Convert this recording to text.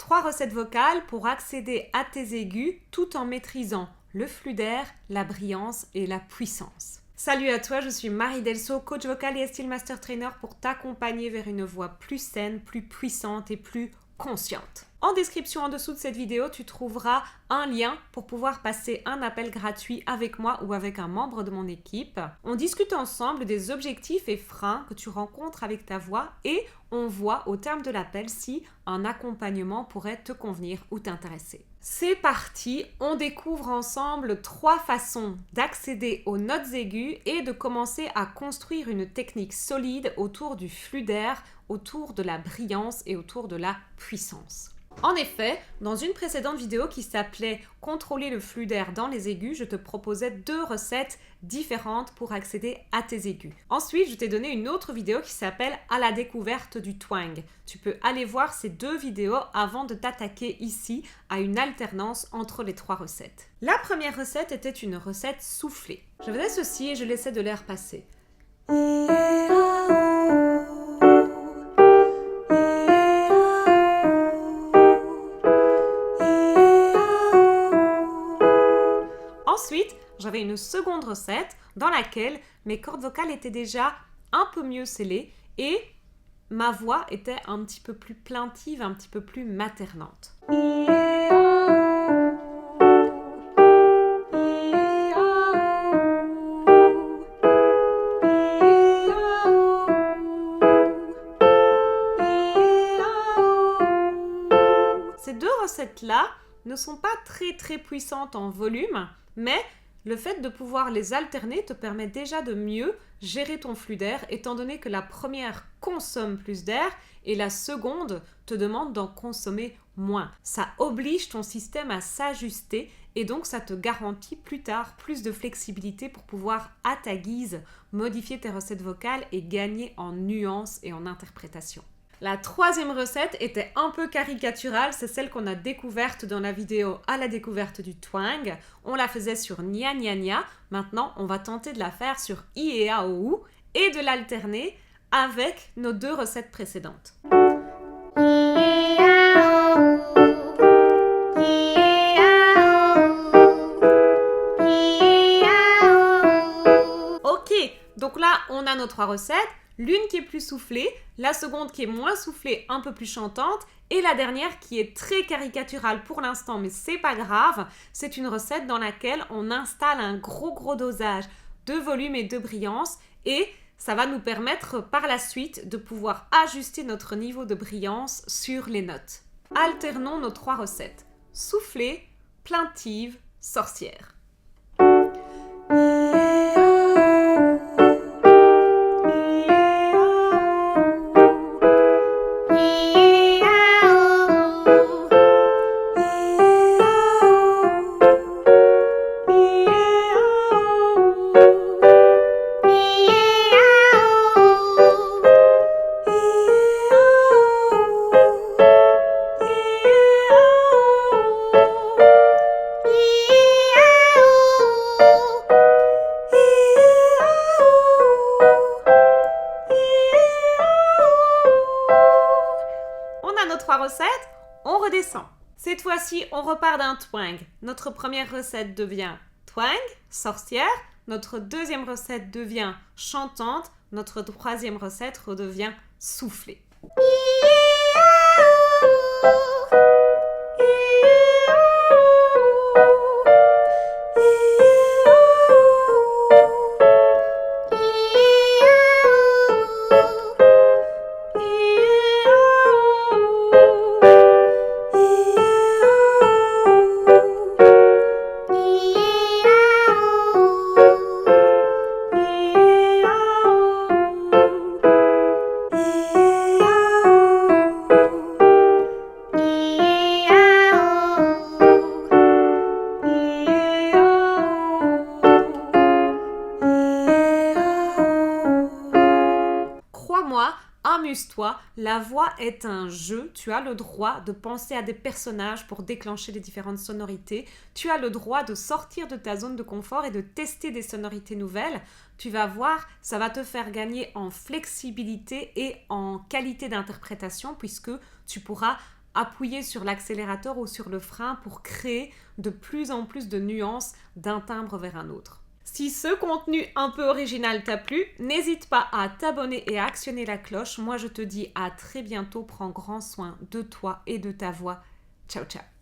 3 recettes vocales pour accéder à tes aigus tout en maîtrisant le flux d'air, la brillance et la puissance. Salut à toi, je suis Marie Delso, coach vocal et Style Master Trainer pour t'accompagner vers une voix plus saine, plus puissante et plus consciente. En description en dessous de cette vidéo, tu trouveras un lien pour pouvoir passer un appel gratuit avec moi ou avec un membre de mon équipe. On discute ensemble des objectifs et freins que tu rencontres avec ta voix et on voit au terme de l'appel si un accompagnement pourrait te convenir ou t'intéresser. C'est parti, on découvre ensemble 3 façons d'accéder aux notes aiguës et de commencer à construire une technique solide autour du flux d'air, autour de la brillance et autour de la puissance. En effet, dans une précédente vidéo qui s'appelait « Contrôler le flux d'air dans les aigus », je te proposais 2 recettes différentes pour accéder à tes aigus. Ensuite, je t'ai donné une autre vidéo qui s'appelle « À la découverte du twang ». Tu peux aller voir ces 2 vidéos avant de t'attaquer ici à une alternance entre les 3 recettes. La première recette était une recette soufflée. Je faisais ceci et je laissais de l'air passer. Ensuite, j'avais une seconde recette dans laquelle mes cordes vocales étaient déjà un peu mieux scellées et ma voix était un petit peu plus plaintive, un petit peu plus maternante. Ces 2 recettes-là ne sont pas très puissantes en volume, mais le fait de pouvoir les alterner te permet déjà de mieux gérer ton flux d'air, étant donné que la première consomme plus d'air et la seconde te demande d'en consommer moins. Ça oblige ton système à s'ajuster et donc ça te garantit plus tard plus de flexibilité pour pouvoir à ta guise modifier tes recettes vocales et gagner en nuances et en interprétation. La 3e recette était un peu caricaturale, c'est celle qu'on a découverte dans la vidéo à la découverte du twang. On la faisait sur Nya Nya Nya, maintenant on va tenter de la faire sur I et A O U et de l'alterner avec nos 2 recettes précédentes. Ok, donc là on a nos 3 recettes. L'une qui est plus soufflée, la seconde qui est moins soufflée, un peu plus chantante, et la dernière qui est très caricaturale pour l'instant, mais c'est pas grave. C'est une recette dans laquelle on installe un gros dosage de volume et de brillance, et ça va nous permettre par la suite de pouvoir ajuster notre niveau de brillance sur les notes. Alternons nos 3 recettes. Soufflée, plaintive, sorcière. Recettes, on redescend. Cette fois-ci, on repart d'un twang. Notre première recette devient twang, sorcière. Notre 2e recette devient chantante. Notre 3e recette redevient soufflée. Amuse-toi, la voix est un jeu, tu as le droit de penser à des personnages pour déclencher les différentes sonorités, tu as le droit de sortir de ta zone de confort et de tester des sonorités nouvelles. Tu vas voir, ça va te faire gagner en flexibilité et en qualité d'interprétation puisque tu pourras appuyer sur l'accélérateur ou sur le frein pour créer de plus en plus de nuances d'un timbre vers un autre. Si ce contenu un peu original t'a plu, n'hésite pas à t'abonner et à actionner la cloche. Moi, je te dis à très bientôt. Prends grand soin de toi et de ta voix. Ciao, ciao.